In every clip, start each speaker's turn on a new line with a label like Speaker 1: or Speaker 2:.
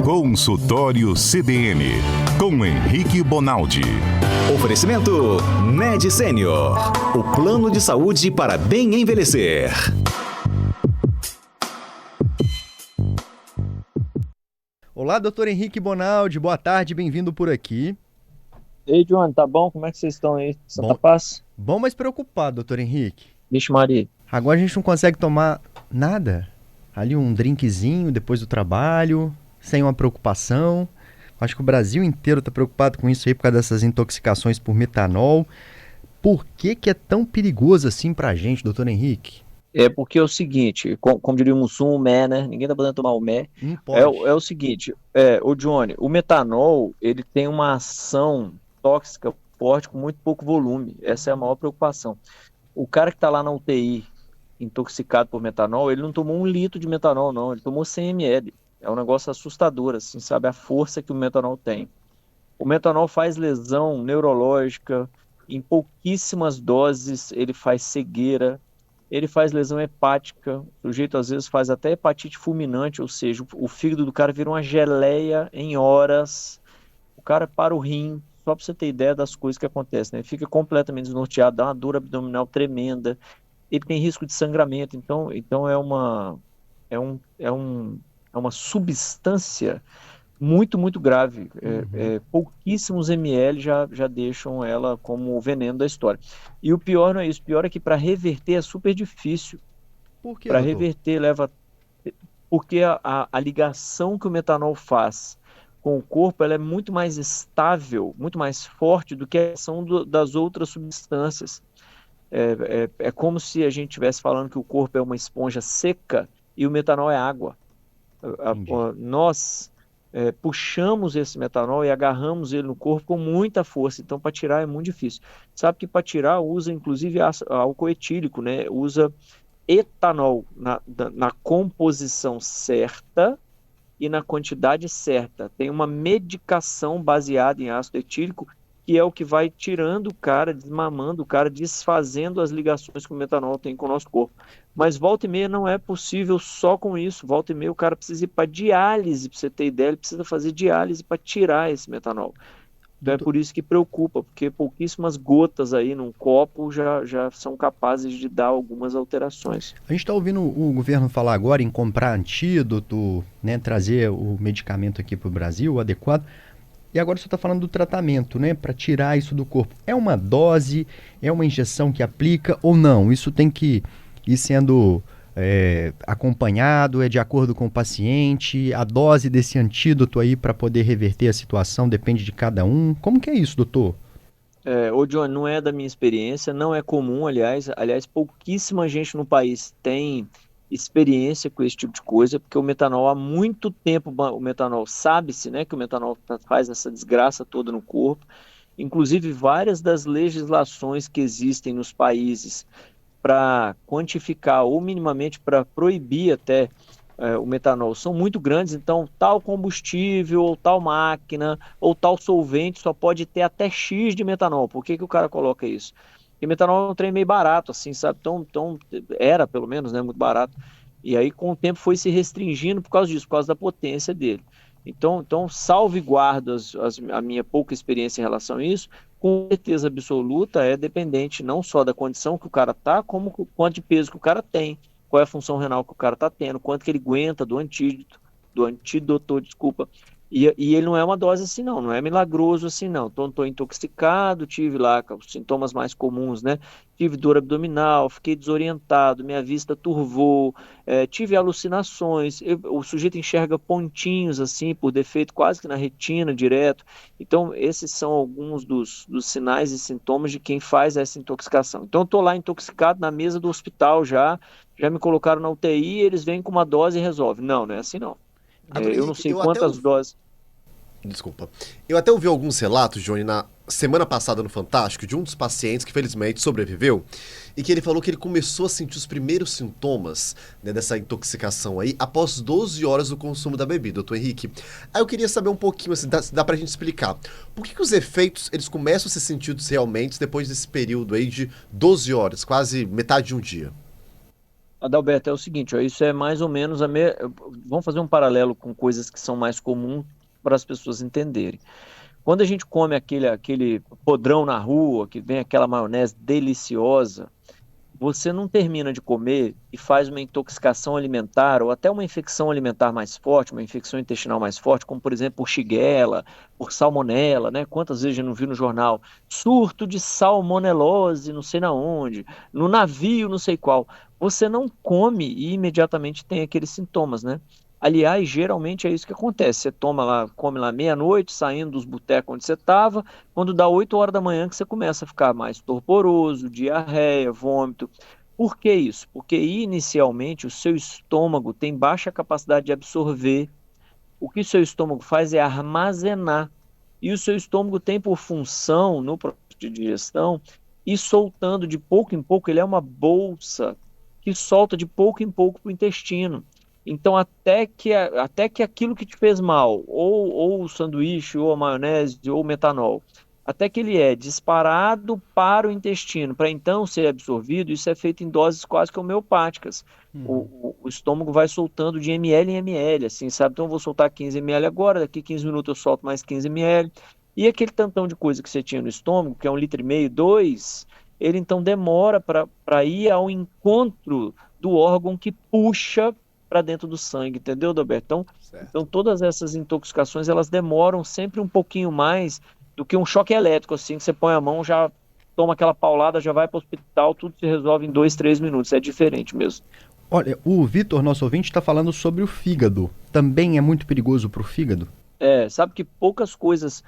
Speaker 1: Consultório CBN, com Henrique Bonaldi.
Speaker 2: Oferecimento Med Senior, o plano de saúde para bem envelhecer.
Speaker 3: Olá, doutor Henrique Bonaldi, boa tarde, bem-vindo por aqui.
Speaker 4: Ei, Johnny, tá bom? Como é que vocês estão aí? Santa Paz?
Speaker 3: Bom, mas preocupado, doutor Henrique.
Speaker 4: Vixe Maria.
Speaker 3: Agora a gente não consegue tomar nada. Ali um drinkzinho depois do trabalho, sem uma preocupação. Acho que o Brasil inteiro está preocupado com isso aí por causa dessas intoxicações por metanol. Por que é tão perigoso assim pra gente, doutor Henrique?
Speaker 4: É porque é o seguinte, como diria o Mussum, o mé, né? Ninguém tá podendo tomar o mé.
Speaker 3: Não pode.
Speaker 4: É o seguinte, o Johnny, o metanol, ele tem uma ação tóxica forte com muito pouco volume. Essa é a maior preocupação. O cara que tá lá na UTI, intoxicado por metanol, ele não tomou 1 litro de metanol, não. Ele tomou 100 ml. É um negócio assustador, assim, sabe? A força que o metanol tem. O metanol faz lesão neurológica, em pouquíssimas doses ele faz cegueira, ele faz lesão hepática, o sujeito às vezes faz até hepatite fulminante, ou seja, o fígado do cara vira uma geleia em horas, o cara para o rim, só para você ter ideia das coisas que acontecem, né? Ele fica completamente desnorteado, dá uma dor abdominal tremenda, ele tem risco de sangramento, então é uma substância muito, muito grave. Pouquíssimos ml já deixam ela como o veneno da história. E o pior não é isso. O pior é que para reverter é super difícil.
Speaker 3: Por quê,
Speaker 4: Para
Speaker 3: doutor?
Speaker 4: reverter leva... Porque a ligação que o metanol faz com o corpo, ela é muito mais estável, muito mais forte do que a ação das outras substâncias. É como se a gente estivesse falando que o corpo é uma esponja seca e o metanol é água. Nós puxamos esse metanol e agarramos ele no corpo com muita força, então para tirar é muito difícil. Sabe que para tirar usa inclusive álcool etílico, né? Usa etanol na composição certa e na quantidade certa. Tem uma medicação baseada em ácido etílico que é o que vai tirando o cara, desmamando o cara, desfazendo as ligações que o metanol tem com o nosso corpo. Mas volta e meia não é possível só com isso. Volta e meia o cara precisa ir para diálise, para você ter ideia, ele precisa fazer diálise para tirar esse metanol. Então é por isso que preocupa, porque pouquíssimas gotas aí num copo já são capazes de dar algumas alterações.
Speaker 3: A gente está ouvindo o governo falar agora em comprar antídoto, né, trazer o medicamento aqui para o Brasil, adequado. E agora você está falando do tratamento, né, para tirar isso do corpo. É uma dose, é uma injeção que aplica ou não? Isso tem que ir sendo acompanhado, é de acordo com o paciente? A dose desse antídoto aí para poder reverter a situação depende de cada um? Como que é isso, doutor?
Speaker 4: Ô John, não é da minha experiência, não é comum, aliás, pouquíssima gente no país tem experiência com esse tipo de coisa, porque o metanol há muito tempo, o metanol sabe-se, né, que o metanol faz essa desgraça toda no corpo, inclusive várias das legislações que existem nos países para quantificar ou minimamente para proibir até o metanol são muito grandes, então tal combustível, ou tal máquina, ou tal solvente só pode ter até X de metanol. Por que o cara coloca isso? Porque metanol é um trem meio barato, assim, sabe? Então era, pelo menos, né, muito barato. E aí, com o tempo, foi se restringindo por causa disso, por causa da potência dele. Então salvaguardo a minha pouca experiência em relação a isso, com certeza absoluta, é dependente não só da condição que o cara tá, como quanto de peso que o cara tem, qual é a função renal que o cara está tendo, quanto que ele aguenta do antídoto, desculpa. E ele não é uma dose assim não é milagroso assim não. Então estou intoxicado, tive lá os sintomas mais comuns, né? Tive dor abdominal, fiquei desorientado, minha vista turvou, tive alucinações, o sujeito enxerga pontinhos assim, por defeito, quase que na retina direto. Então esses são alguns dos sinais e sintomas de quem faz essa intoxicação. Então eu estou lá intoxicado na mesa do hospital já me colocaram na UTI, eles vêm com uma dose e resolve. Não é assim não. Eu não sei quantas doses.
Speaker 5: Desculpa. Eu até ouvi alguns relatos, Johnny, na semana passada no Fantástico, de um dos pacientes que felizmente sobreviveu, e que ele falou que ele começou a sentir os primeiros sintomas, né, dessa intoxicação aí após 12 horas do consumo da bebida, doutor Henrique. Aí eu queria saber um pouquinho, assim, dá pra gente explicar, por que os efeitos eles começam a ser sentidos realmente depois desse período aí de 12 horas, quase metade de um dia?
Speaker 4: Adalberto, é o seguinte, ó, isso é mais ou menos vamos fazer um paralelo com coisas que são mais comuns para as pessoas entenderem. Quando a gente come aquele podrão na rua, que vem aquela maionese deliciosa, você não termina de comer e faz uma intoxicação alimentar ou até uma infecção alimentar mais forte, uma infecção intestinal mais forte, como por exemplo por Shigella, por salmonela, né? Quantas vezes a gente não viu no jornal? Surto de salmonelose, não sei na onde, no navio, não sei qual. Você não come e imediatamente tem aqueles sintomas, né? Aliás, geralmente é isso que acontece. Você toma lá, come lá meia-noite, saindo dos botecos onde você estava, quando dá 8 horas da manhã que você começa a ficar mais torporoso, diarreia, vômito. Por que isso? Porque inicialmente o seu estômago tem baixa capacidade de absorver. O que o seu estômago faz é armazenar. E o seu estômago tem por função, no processo de digestão, ir soltando de pouco em pouco, ele é uma bolsa que solta de pouco em pouco para o intestino. Então, até que aquilo que te fez mal, ou o sanduíche, ou a maionese, ou o metanol, até que ele é disparado para o intestino, para então ser absorvido, isso é feito em doses quase que homeopáticas. O estômago vai soltando de ml em ml, assim, sabe? Então eu vou soltar 15 ml agora, daqui 15 minutos eu solto mais 15 ml. E aquele tantão de coisa que você tinha no estômago, que é 1,5 litro, 2, ele então demora para ir ao encontro do órgão que puxa para dentro do sangue, entendeu, Dalberto? Então
Speaker 5: Certo.
Speaker 4: todas essas intoxicações, elas demoram sempre um pouquinho mais do que um choque elétrico, assim, que você põe a mão, já toma aquela paulada, já vai para o hospital, tudo se resolve em 2, 3 minutos. É diferente mesmo.
Speaker 3: Olha, o Vitor, nosso ouvinte, está falando sobre o fígado. Também é muito perigoso para o fígado?
Speaker 4: Sabe que poucas coisas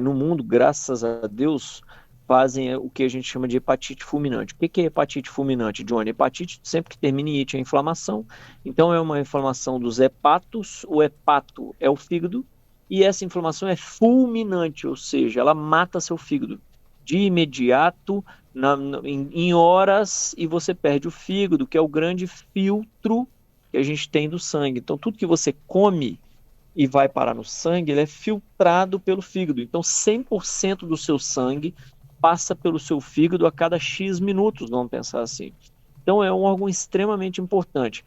Speaker 4: no mundo, graças a Deus, fazem o que a gente chama de hepatite fulminante. O que é hepatite fulminante, Johnny? Hepatite, sempre que termina em it, é inflamação. Então, é uma inflamação dos hepatos. O hepato é o fígado. E essa inflamação é fulminante, ou seja, ela mata seu fígado de imediato, em horas, e você perde o fígado, que é o grande filtro que a gente tem do sangue. Então, tudo que você come e vai parar no sangue, ele é filtrado pelo fígado. Então, 100% do seu sangue passa pelo seu fígado a cada X minutos, vamos pensar assim. Então, é um órgão extremamente importante.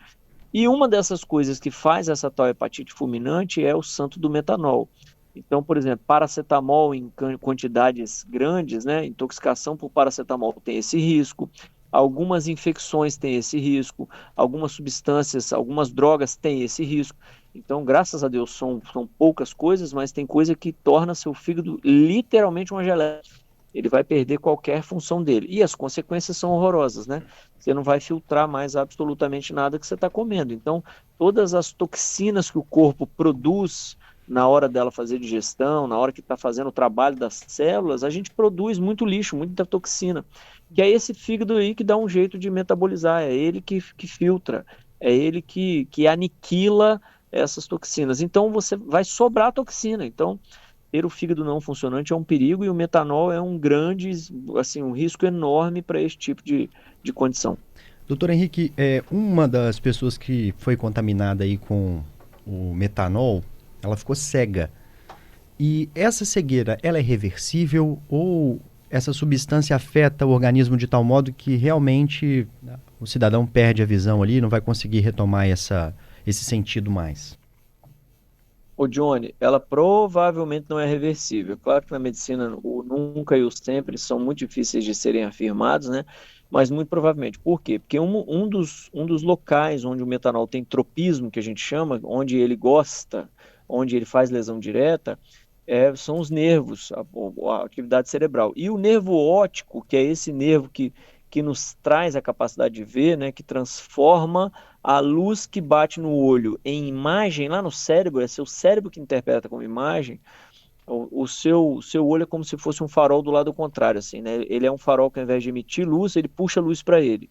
Speaker 4: E uma dessas coisas que faz essa tal hepatite fulminante é o santo do metanol. Então, por exemplo, paracetamol em quantidades grandes, né? Intoxicação por paracetamol tem esse risco. Algumas infecções têm esse risco. Algumas substâncias, algumas drogas têm esse risco. Então, graças a Deus, são poucas coisas, mas tem coisa que torna seu fígado literalmente uma geleia. Ele vai perder qualquer função dele. E as consequências são horrorosas, né? Você não vai filtrar mais absolutamente nada que você está comendo. Então, todas as toxinas que o corpo produz na hora dela fazer digestão, na hora que está fazendo o trabalho das células, a gente produz muito lixo, muita toxina. Que é esse fígado aí que dá um jeito de metabolizar, é ele que filtra, é ele que aniquila essas toxinas. Então, você vai sobrar toxina. Então, ter o fígado não funcionante é um perigo e o metanol é um grande, assim, um risco enorme para esse tipo de condição.
Speaker 3: Doutor Henrique, uma das pessoas que foi contaminada aí com o metanol, ela ficou cega. E essa cegueira, ela é reversível ou essa substância afeta o organismo de tal modo que realmente o cidadão perde a visão ali e não vai conseguir retomar esse sentido mais?
Speaker 4: Ô Johnny, ela provavelmente não é reversível. Claro que na medicina o nunca e o sempre são muito difíceis de serem afirmados, né? Mas muito provavelmente. Por quê? Porque um dos locais onde o metanol tem tropismo, que a gente chama, onde ele gosta, onde ele faz lesão direta, são os nervos, a atividade cerebral. E o nervo óptico, que é esse nervo que nos traz a capacidade de ver, né, que transforma a luz que bate no olho em imagem, lá no cérebro, é seu cérebro que interpreta como imagem. O seu olho é como se fosse um farol do lado contrário, assim, né? Ele é um farol que ao invés de emitir luz, ele puxa a luz para ele.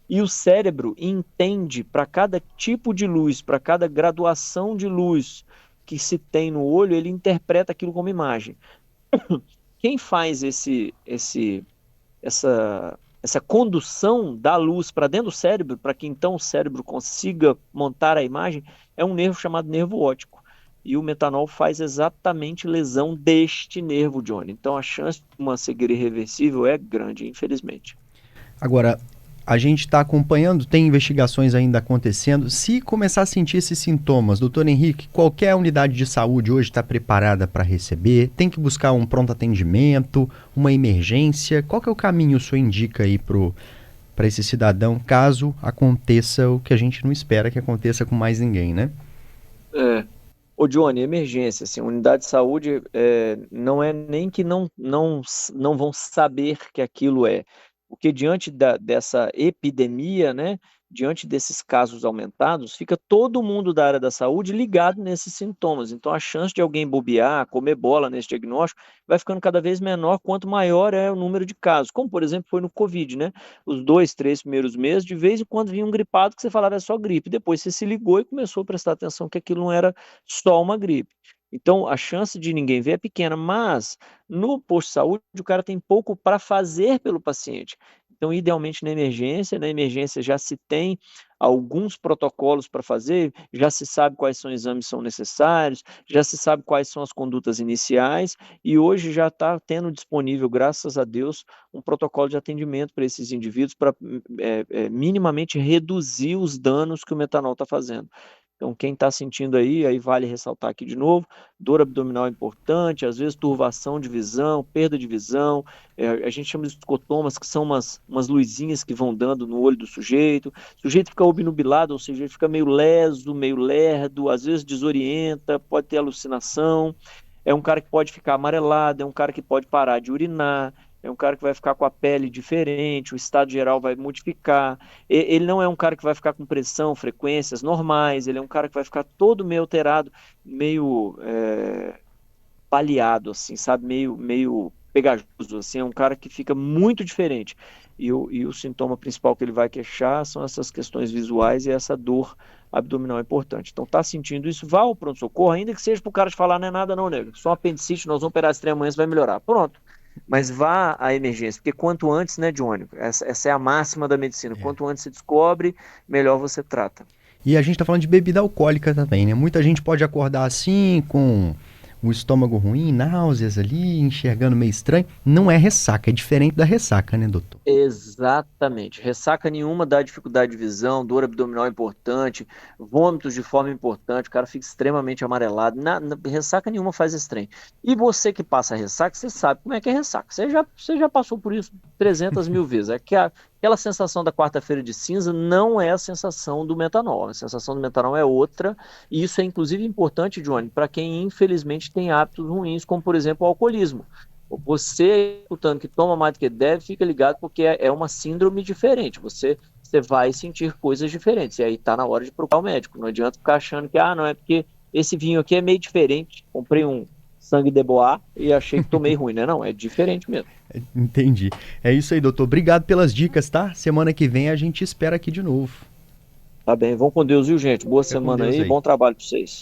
Speaker 4: E o cérebro entende para cada tipo de luz, para cada graduação de luz que se tem no olho, ele interpreta aquilo como imagem. Quem faz essa condução da luz para dentro do cérebro, para que então o cérebro consiga montar a imagem, é um nervo chamado nervo óptico. E o metanol faz exatamente lesão deste nervo, Johnny. Então a chance de uma cegueira irreversível é grande, infelizmente.
Speaker 3: Agora, A gente está acompanhando, tem investigações ainda acontecendo. Se começar a sentir esses sintomas, doutor Henrique, qualquer unidade de saúde hoje está preparada para receber? Tem que buscar um pronto atendimento, uma emergência? Qual que é o caminho o senhor indica aí para esse cidadão, caso aconteça o que a gente não espera que aconteça com mais ninguém, né?
Speaker 4: Ô Johnny, emergência, assim, unidade de saúde não é nem que não vão saber que aquilo é, porque diante dessa epidemia, né, diante desses casos aumentados, fica todo mundo da área da saúde ligado nesses sintomas, então a chance de alguém bobear, comer bola nesse diagnóstico, vai ficando cada vez menor quanto maior é o número de casos, como por exemplo foi no Covid, né, os 2, 3 primeiros meses, de vez em quando vinha um gripado que você falava é só gripe, depois você se ligou e começou a prestar atenção que aquilo não era só uma gripe. Então, a chance de ninguém ver é pequena, mas no posto de saúde o cara tem pouco para fazer pelo paciente. Então, idealmente na emergência já se tem alguns protocolos para fazer, já se sabe quais são os exames que são necessários, já se sabe quais são as condutas iniciais, e hoje já está tendo disponível, graças a Deus, um protocolo de atendimento para esses indivíduos para minimamente reduzir os danos que o metanol está fazendo. Então, quem está sentindo aí vale ressaltar aqui de novo, dor abdominal é importante, às vezes turvação de visão, perda de visão, a gente chama de escotomas, que são umas luzinhas que vão dando no olho do sujeito, o sujeito fica obnubilado, ou seja, ele fica meio leso, meio lerdo, às vezes desorienta, pode ter alucinação, é um cara que pode ficar amarelado, é um cara que pode parar de urinar, é um cara que vai ficar com a pele diferente, o estado geral vai modificar. Ele não é um cara que vai ficar com pressão, frequências normais, ele é um cara que vai ficar todo meio alterado, meio baleado, assim, sabe? Meio pegajoso, assim, é um cara que fica muito diferente. E o sintoma principal que ele vai queixar são essas questões visuais e essa dor abdominal importante. Então, tá sentindo isso, vá ao pronto-socorro, ainda que seja pro cara te falar, não é nada não, nego, só apendicite, nós vamos operar esse trem amanhã, você vai melhorar. Pronto. Mas vá à emergência, porque quanto antes, né, Johnny? Essa é a máxima da medicina. Quanto antes se descobre, melhor você trata.
Speaker 3: E a gente está falando de bebida alcoólica também, né? Muita gente pode acordar assim, com o estômago ruim, náuseas ali, enxergando meio estranho. Não é ressaca, é diferente da ressaca, né, doutor?
Speaker 4: Exatamente. Ressaca nenhuma dá dificuldade de visão, dor abdominal importante, vômitos de forma importante, o cara fica extremamente amarelado. Ressaca nenhuma faz esse trem. E você que passa ressaca, você sabe como é que é ressaca. Você já passou por isso 300 mil vezes. É que aquela sensação da quarta-feira de cinza não é a sensação do metanol. A sensação do metanol é outra, e isso é inclusive importante, Johnny, para quem infelizmente tem hábitos ruins, como por exemplo o alcoolismo. Você, escutando que toma mais do que deve, fica ligado porque é uma síndrome diferente. Você vai sentir coisas diferentes. E aí está na hora de procurar o médico. Não adianta ficar achando que, não é porque esse vinho aqui é meio diferente. Comprei um sangue de bois e achei que tomei ruim, né? Não, é diferente mesmo.
Speaker 3: Entendi. É isso aí, doutor. Obrigado pelas dicas, tá? Semana que vem a gente espera aqui de novo.
Speaker 4: Tá bem, vão com Deus, viu, gente? Boa semana aí, bom trabalho para vocês.